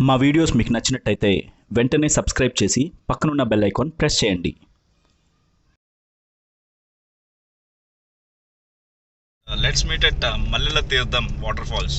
మా వీడియోస్ మీకు నచ్చినట్టయితే వెంటనే సబ్స్క్రైబ్ చేసి పక్కనున్న బెల్ ఐకాన్ ప్రెస్ చేయండి. Let's meet at Mallelathirtham Waterfalls.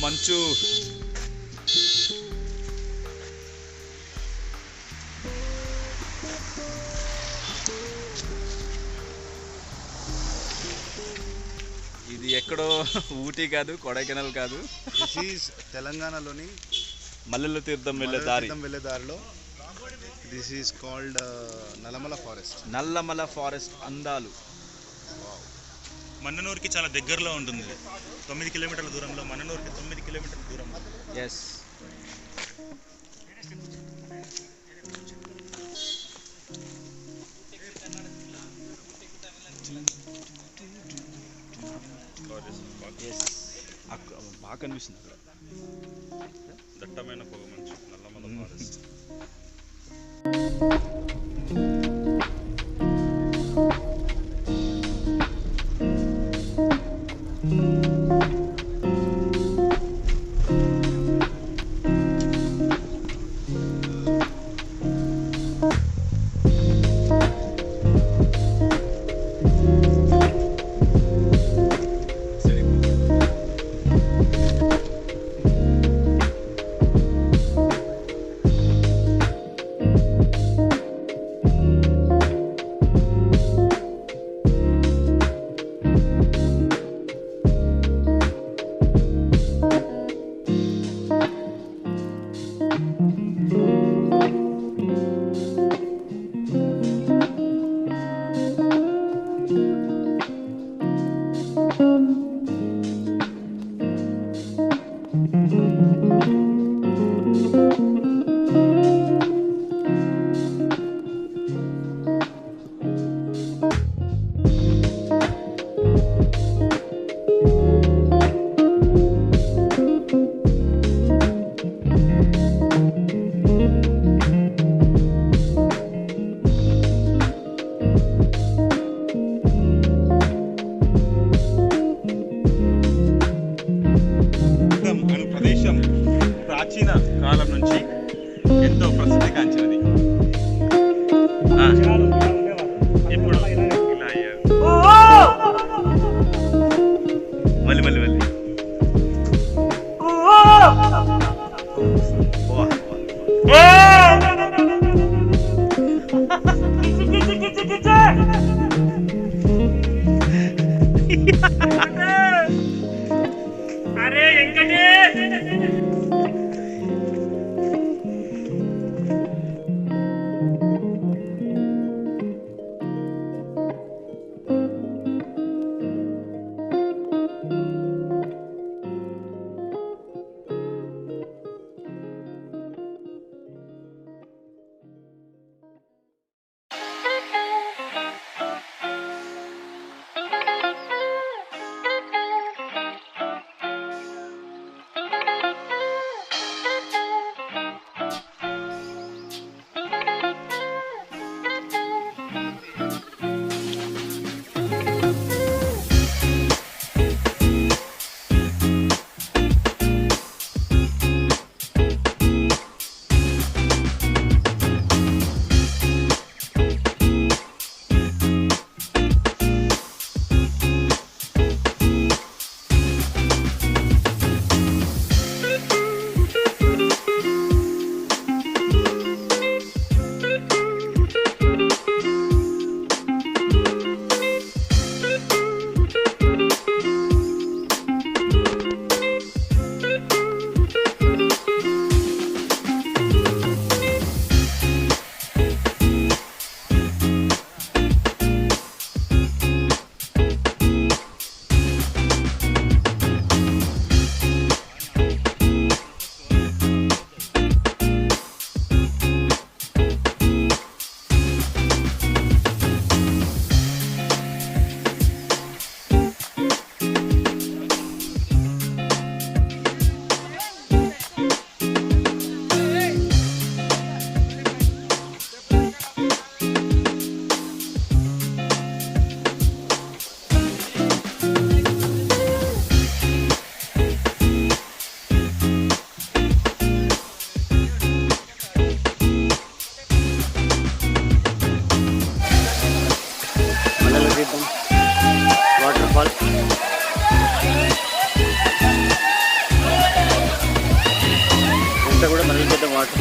మంచు ఇది ఎక్కడో ఊటీ కాదు, కొడైకెనాల్ కాదు, తెలంగాణలోని మల్లెలతీర్థం వెళ్ళే దారిలో this is called Nallamala forest అందాలు. మన్ననూరుకి చాలా దగ్గరలో ఉంటుంది. 9 కిలోమీటర్ల దూరంలో, మన్ననూరుకి 9 కిలోమీటర్ల దూరంలో. ఎస్, బాగా కనిపిస్తుంది అక్కడ దట్టమైన పొగ మంచు. నల్లమల ఫారెస్ట్.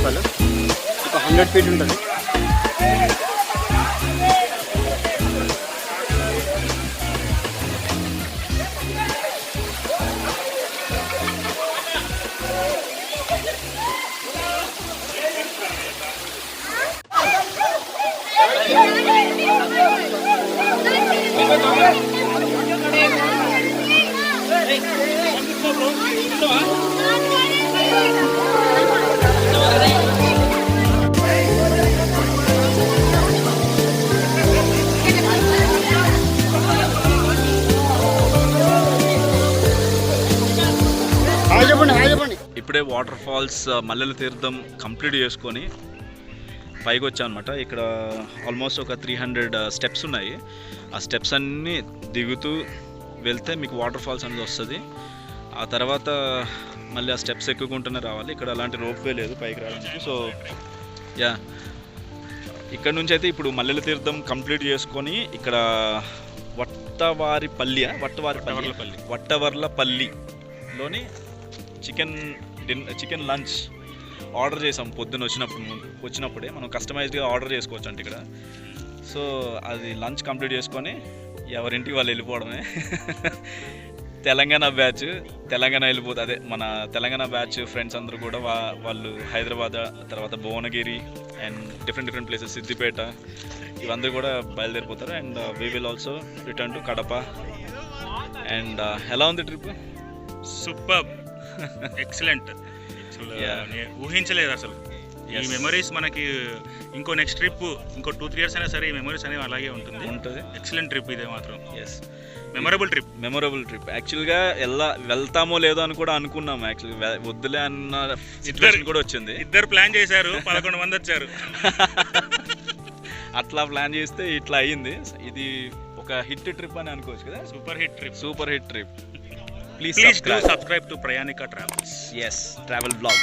ఫాల్ ఒక 100 ఫీట్ ఉంటుంది. ఇప్పుడే వాటర్ ఫాల్స్ మల్లెల తీర్థం కంప్లీట్ చేసుకొని పైకి వచ్చాం అనమాట. ఇక్కడ ఆల్మోస్ట్ ఒక 300 స్టెప్స్ ఉన్నాయి. ఆ స్టెప్స్ అన్నీ దిగుతూ వెళ్తే మీకు వాటర్ ఫాల్స్ అనేది వస్తుంది. ఆ తర్వాత మళ్ళీ ఆ స్టెప్స్ ఎక్కుకుంటూనే రావాలి. ఇక్కడ అలాంటి రోప్వే లేదు పైకి రావడానికి. సో యా, ఇక్కడ నుంచి అయితే ఇప్పుడు మల్లెల తీర్థం కంప్లీట్ చేసుకొని ఇక్కడ వట్టవర్లపల్లిలోని చికెన్ లంచ్ ఆర్డర్ చేసాం. పొద్దున్న వచ్చినప్పుడే మనం కస్టమైజ్డ్గా ఆర్డర్ చేసుకోవచ్చు అంటే ఇక్కడ. సో అది లంచ్ కంప్లీట్ చేసుకొని ఎవరింటికి వాళ్ళు వెళ్ళిపోవడమే. తెలంగాణ వెళ్ళిపోతుంది. అదే మన తెలంగాణ బ్యాచ్ ఫ్రెండ్స్ అందరూ కూడా వాళ్ళు హైదరాబాద్, తర్వాత Bhuvanagiri and different places, Siddipet, ఇవందరూ కూడా బయలుదేరిపోతారు. And we will also return to Kadapa. And ఎలా ఉంది ట్రిప్? Super, excellent. ఊహించలేదు అసలు ఈ మెమరీస్ మనకి. ఇంకో నెక్స్ట్ ట్రిప్ ఇంకో 2-3 years అయినా సరే ఈ మెమరీస్ అనేవి అలాగే ఉంటుంది. ఎక్సలెంట్ ట్రిప్ ఇదే మాత్రం. Yes, memorable trip. యాక్చువల్గా వెళ్తామో లేదో అని కూడా అనుకున్నాము. యాక్చువల్గా వద్దులే అన్న సిచ్యువేషన్ కూడా వచ్చింది. ఇద్దరు ప్లాన్ చేశారు, 11 మంది వచ్చారు. అట్లా ప్లాన్ చేస్తే ఇట్లా అయ్యింది. ఇది ఒక హిట్ ట్రిప్ అని అనుకోవచ్చు కదా. Super hit trip. Please do subscribe to Prayanika Travels. Yes, travel vlog.